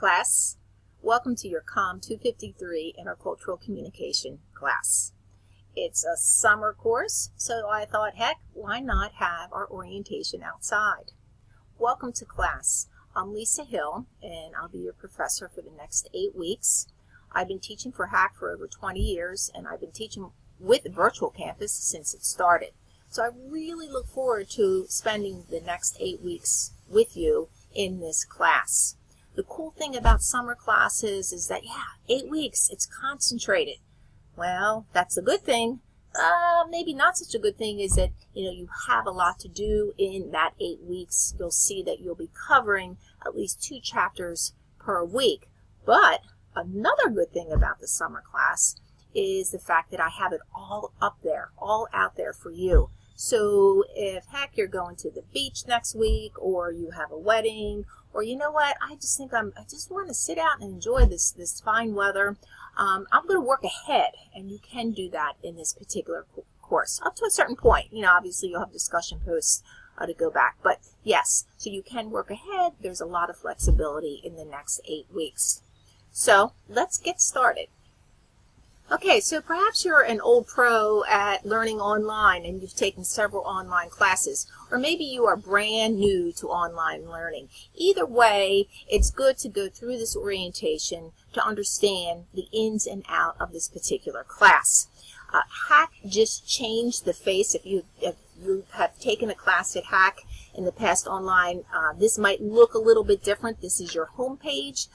class. Welcome to your COM253 Intercultural Communication class. It's a summer course, so I thought, heck, why not have our orientation outside? Welcome to class. I'm Lisa Hill, and I'll be your professor for the next 8 weeks. I've been teaching for HAC for over 20 years, and I've been teaching with Virtual Campus since it started. So I really look forward to spending the next 8 weeks with you in this class. The cool thing about summer classes is that, 8 weeks, it's concentrated. Well, that's a good thing. Maybe not such a good thing is that, you have a lot to do in that 8 weeks. You'll see that you'll be covering at least 2 chapters per week. But another good thing about the summer class is the fact that I have it all up there, all out there for you. So if, heck, you're going to the beach next week, or you have a wedding, or you know what, I just want to sit out and enjoy this fine weather, I'm going to work ahead, and you can do that in this particular course, up to a certain point. Obviously you'll have discussion posts to go back, but yes, so you can work ahead. There's a lot of flexibility in the next 8 weeks. So let's get started. Okay, so perhaps you're an old pro at learning online and you've taken several online classes, or maybe you are brand new to online learning. Either way, it's good to go through this orientation to understand the ins and outs of this particular class. HAC just changed the face. If you have taken a class at HAC in the past online, this might look a little bit different. This is your home page.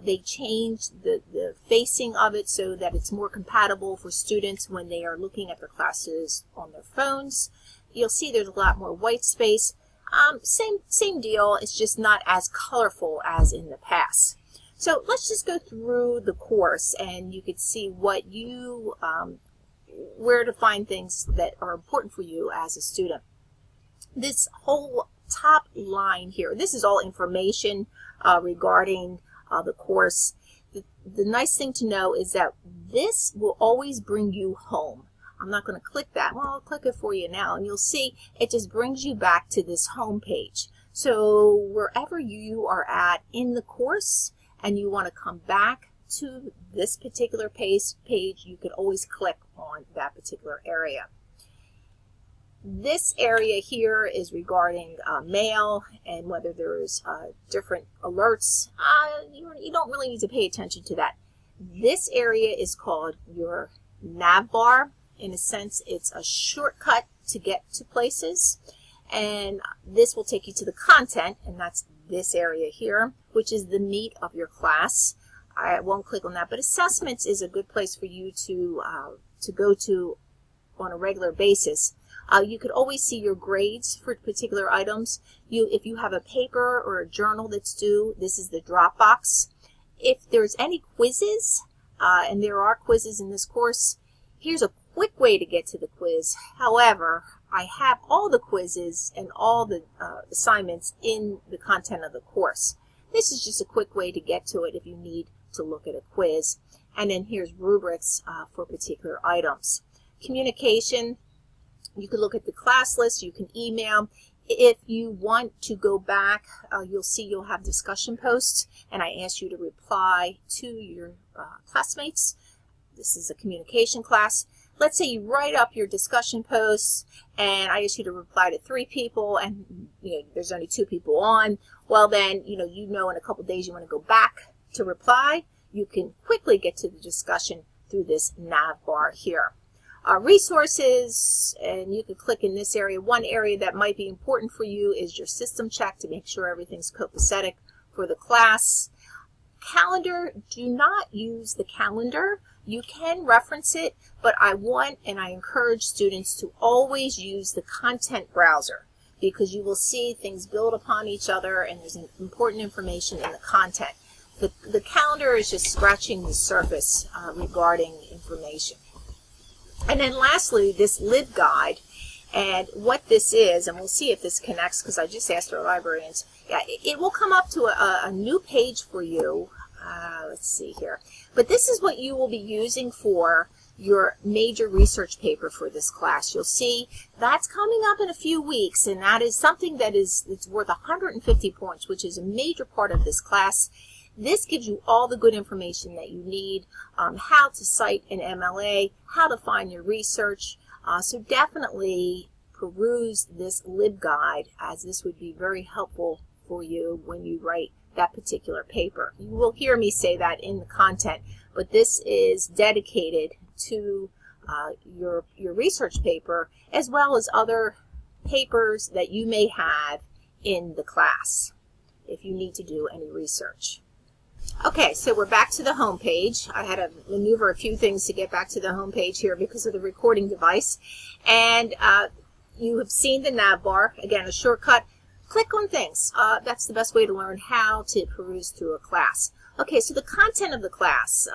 They changed the facing of it so that it's more compatible for students when they are looking at their classes on their phones. You'll see there's a lot more white space. Same deal. It's just not as colorful as in the past. So let's just go through the course, and you can see what you where to find things that are important for you as a student. This whole top line here, this is all information regarding the course. The nice thing to know is that this will always bring you home. I'm not going to click that. Well, I'll click it for you now, and you'll see it just brings you back to this home page. So wherever you are at in the course and you want to come back to this particular page, you can always click on that particular area. This area here is regarding mail and whether there's different alerts. You don't really need to pay attention to that. This area is called your nav bar. In a sense, it's a shortcut to get to places. And this will take you to the content, and that's this area here, which is the meat of your class. I won't click on that, but assessments is a good place for you to go to on a regular basis. You could always see your grades for particular items. If you have a paper or a journal that's due, this is the drop box. If there's any quizzes, and there are quizzes in this course, here's a quick way to get to the quiz. However, I have all the quizzes and all the assignments in the content of the course. This is just a quick way to get to it if you need to look at a quiz. And then here's rubrics for particular items. Communication, you can look at the class list, you can email. If you want to go back, you'll see you'll have discussion posts, and I ask you to reply to your classmates. This is a communication class. Let's say you write up your discussion posts, and I ask you to reply to 3 people, and there's only 2 people on. Well, then, in a couple days you want to go back to reply. You can quickly get to the discussion through this nav bar here. Resources, and you can click in this area. One area that might be important for you is your system check to make sure everything's copacetic for the class. Calendar, do not use the calendar. You can reference it, but I want and I encourage students to always use the content browser, because you will see things build upon each other and there's important information in the content. The calendar is just scratching the surface regarding information. And then lastly, this lid guide, and what this is, and we'll see if this connects because I just asked our librarians. It will come up to a new page for you. Let's see here. But this is what you will be using for your major research paper for this class. You'll see that's coming up in a few weeks, and that is something that it's worth 150 points, which is a major part of this class. This gives you all the good information that you need, how to cite an MLA, how to find your research. So definitely peruse this LibGuide, as this would be very helpful for you when you write that particular paper. You will hear me say that in the content, but this is dedicated to your research paper, as well as other papers that you may have in the class if you need to do any research. Okay, so we're back to the home page. I had to maneuver a few things to get back to the home page here because of the recording device. And you have seen the nav bar. Again, a shortcut. Click on things. That's the best way to learn how to peruse through a class. Okay, so the content of the class.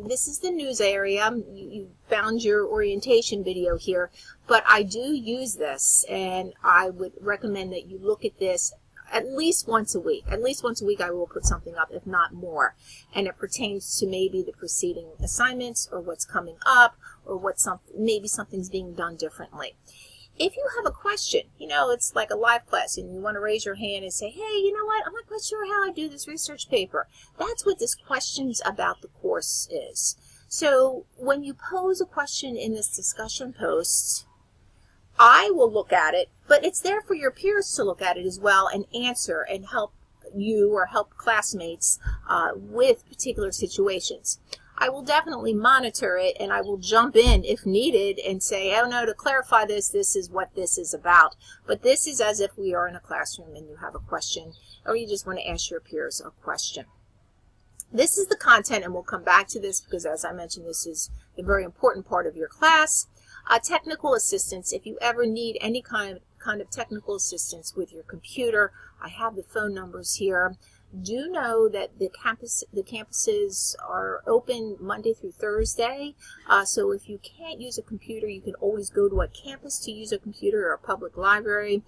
This is the news area. You found your orientation video here, but I do use this, and I would recommend that you look at this at least once a week. At least once a week I will put something up, if not more. And it pertains to maybe the preceding assignments, or what's coming up, or maybe something's being done differently. If you have a question, it's like a live class, and you want to raise your hand and say, hey, you know what, I'm not quite sure how I do this research paper. That's what this questions about the course is. So when you pose a question in this discussion post, I will look at it, but it's there for your peers to look at it as well and answer and help you or help classmates with particular situations. I will definitely monitor it, and I will jump in if needed and say, oh no, to clarify this, this is what this is about. But this is as if we are in a classroom and you have a question, or you just want to ask your peers a question. This is the content, and we'll come back to this because, as I mentioned, this is a very important part of your class. Technical assistance. If you ever need any kind of technical assistance with your computer, I have the phone numbers here. Do know that the campuses are open Monday through Thursday. So if you can't use a computer, you can always go to a campus to use a computer, or a public library.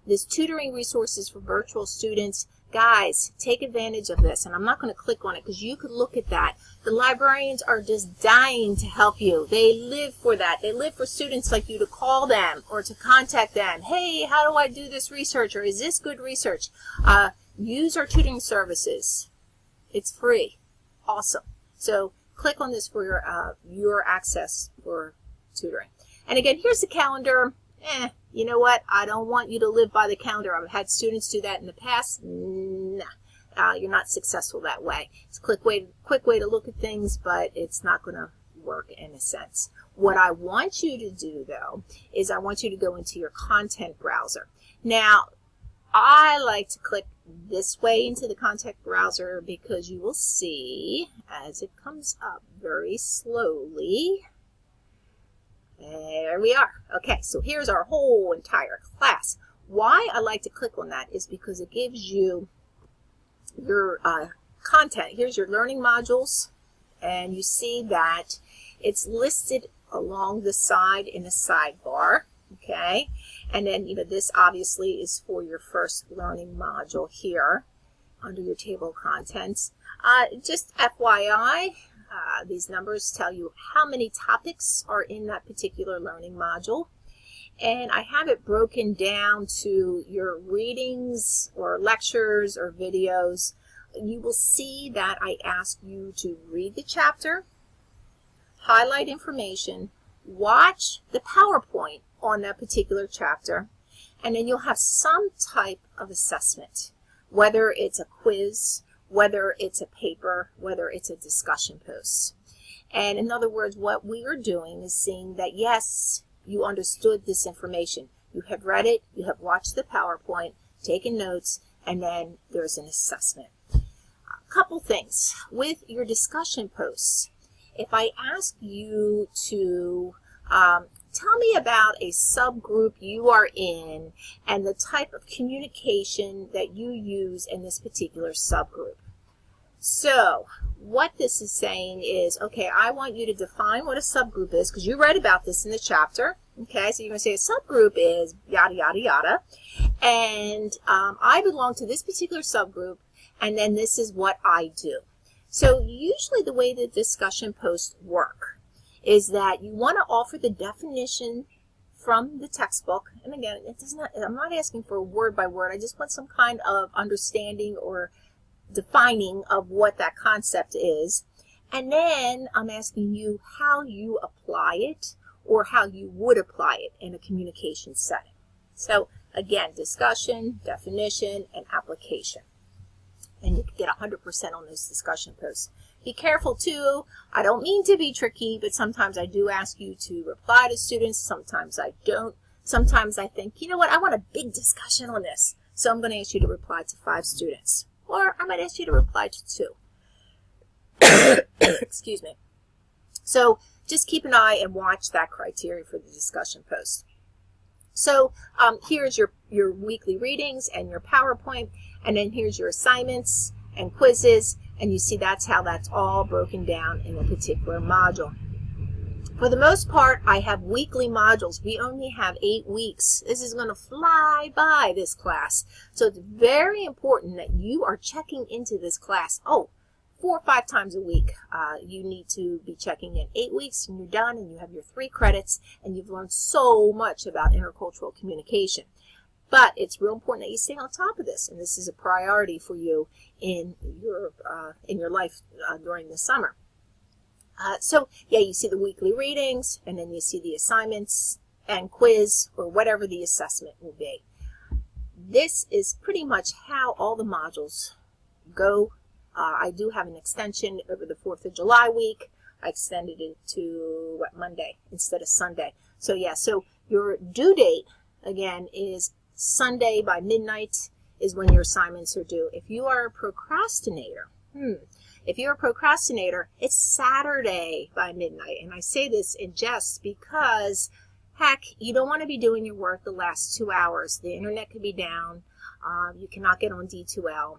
There's tutoring resources for virtual students. Guys, take advantage of this. And I'm not going to click on it because you could look at that. The librarians are just dying to help you. They live for that. They live for students like you to call them or to contact them. Hey, how do I do this research? Or is this good research? Use our tutoring services. It's free. Awesome. So click on this for your access for tutoring. And again, here's the calendar. You know what? I don't want you to live by the calendar. I've had students do that in the past. Nah, you're not successful that way. It's a quick way to look at things, but it's not going to work in a sense. What I want you to do, though, is I want you to go into your content browser. Now, I like to click this way into the content browser because you will see as it comes up very slowly. There we are. Okay, so here's our whole entire class. Why I like to click on that is because it gives you your content. Here's your learning modules, and you see that it's listed along the side in a sidebar. Okay, and then this obviously is for your first learning module here under your table of contents. Just FYI, these numbers tell you how many topics are in that particular learning module, and I have it broken down to your readings or lectures or videos. You will see that I ask you to read the chapter, highlight information, watch the PowerPoint on that particular chapter, and then you'll have some type of assessment, whether it's a quiz, whether it's a paper, whether it's a discussion post. And in other words, what we are doing is seeing that, yes, you understood this information. You have read it, you have watched the PowerPoint, taken notes, and then there's an assessment. A couple things. With your discussion posts, if I ask you to tell me about a subgroup you are in and the type of communication that you use in this particular subgroup. So what this is saying is, okay, I want you to define what a subgroup is, because you read about this in the chapter. Okay, so you're going to say a subgroup is yada, yada, yada. And I belong to this particular subgroup, and then this is what I do. So usually the way the discussion posts work is that you want to offer the definition from the textbook. And again, I'm not asking for word by word. I just want some kind of understanding or defining of what that concept is. And then I'm asking you how you apply it or how you would apply it in a communication setting. So again, discussion, definition, and application. And you can get 100% on those discussion posts. Be careful too. I don't mean to be tricky, but sometimes I do ask you to reply to students. Sometimes I don't. Sometimes I think, you know what, I want a big discussion on this. So I'm going to ask you to reply to 5 students. Or I might ask you to reply to 2. Excuse me. So just keep an eye and watch that criteria for the discussion post. So here's your weekly readings and your PowerPoint, and then here's your assignments and quizzes, and you see that's how that's all broken down in a particular module. For the most part, I have weekly modules. We only have 8 weeks. This is going to fly by, this class. So it's very important that you are checking into this class. 4 or 5 times a week. You need to be checking in. 8 weeks and you're done, and you have your 3 credits, and you've learned so much about intercultural communication. But it's real important that you stay on top of this, and this is a priority for you in your life during the summer. So yeah, you see the weekly readings, and then you see the assignments and quiz, or whatever the assessment will be. This is pretty much how all the modules go. I do have an extension over the 4th of July week. I extended it to Monday instead of Sunday. So yeah, so your due date, again, is Sunday by midnight is when your assignments are due. If you are a procrastinator, it's Saturday by midnight. And I say this in jest because, heck, you don't want to be doing your work the last 2 hours. The internet could be down. You cannot get on D2L.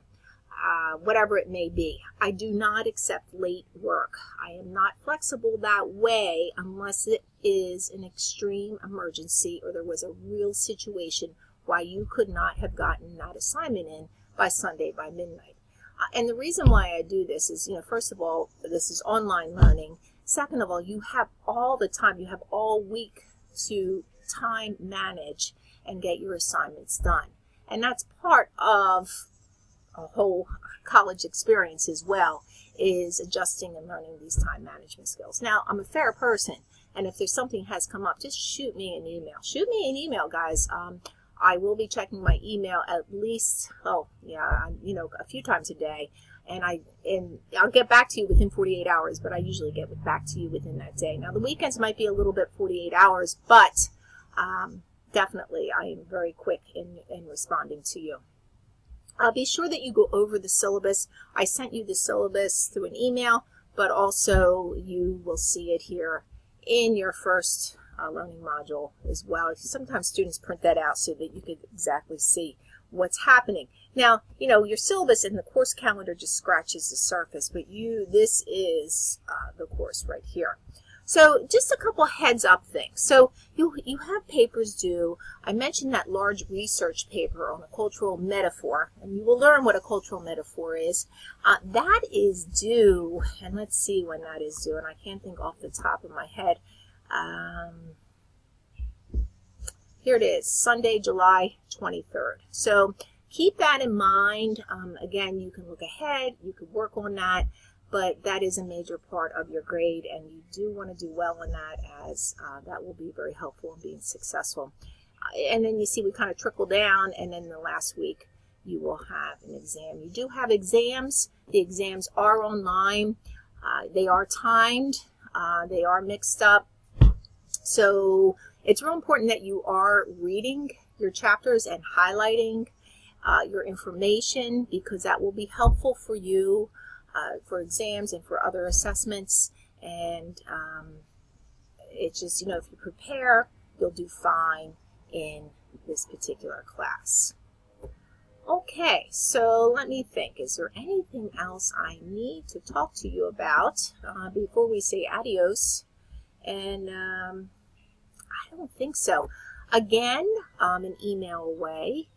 Whatever it may be. I do not accept late work. I am not flexible that way unless it is an extreme emergency or there was a real situation why you could not have gotten that assignment in by Sunday by midnight. And the reason why I do this is, first of all, this is online learning. Second of all, you have all the time. You have all week to time manage and get your assignments done. And that's part of a whole college experience as well, is adjusting and learning these time management skills. Now, I'm a fair person, and if there's something has come up, just shoot me an email. Shoot me an email, guys. I will be checking my email at least, a few times a day, and I'll get back to you within 48 hours, but I usually get back to you within that day. Now, the weekends might be a little bit 48 hours, but definitely I am very quick in responding to you. Be sure that you go over the syllabus. I sent you the syllabus through an email, but also you will see it here in your first learning module as well. Sometimes students print that out so that you can exactly see what's happening. Now, your syllabus and the course calendar just scratches the surface, but this is the course right here. So just a couple heads up things. So you have papers due. I mentioned that large research paper on a cultural metaphor, and you will learn what a cultural metaphor is. That is due, and let's see when that is due, and I can't think off the top of my head. Here it is, Sunday, July 23rd. So keep that in mind. Again, you can look ahead, you can work on that. But that is a major part of your grade, and you do want to do well on that, as that will be very helpful in being successful. And then you see we kind of trickle down, and then the last week you will have an exam. You do have exams. The exams are online. They are timed. They are mixed up. So it's real important that you are reading your chapters and highlighting your information, because that will be helpful for you for exams and for other assessments. And it's just, if you prepare, you'll do fine in this particular class. Okay, so let me think. Is there anything else I need to talk to you about before we say adios? And I don't think so. Again, an email away.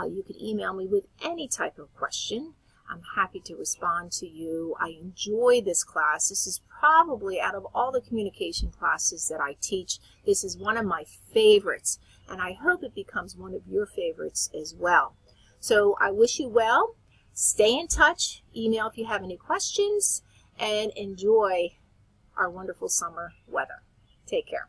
You could email me with any type of question. I'm happy to respond to you. I enjoy this class. This is probably, out of all the communication classes that I teach, this is one of my favorites, and I hope it becomes one of your favorites as well. So I wish you well, Stay in touch, email if you have any questions, and enjoy our wonderful summer weather. Take care.